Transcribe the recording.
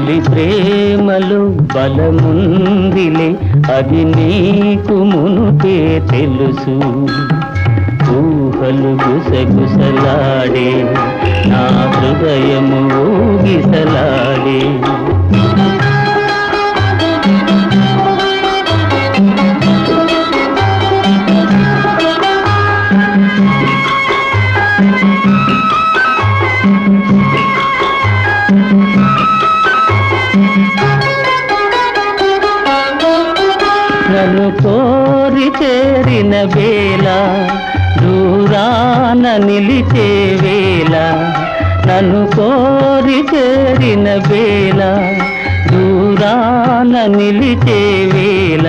తొలి ప్రేమలో బలముందిలే అది నీకు మునుపే తెలుసు ఊహలు గుసగుసలాడే నా హృదయము ఊగిసలాడే నన్ను కోరి చేరిన వేళ దూరాన నిలిచే వేళ నన్ను కోరి చేరిన వేళ దూరాన నిలిచే వేళ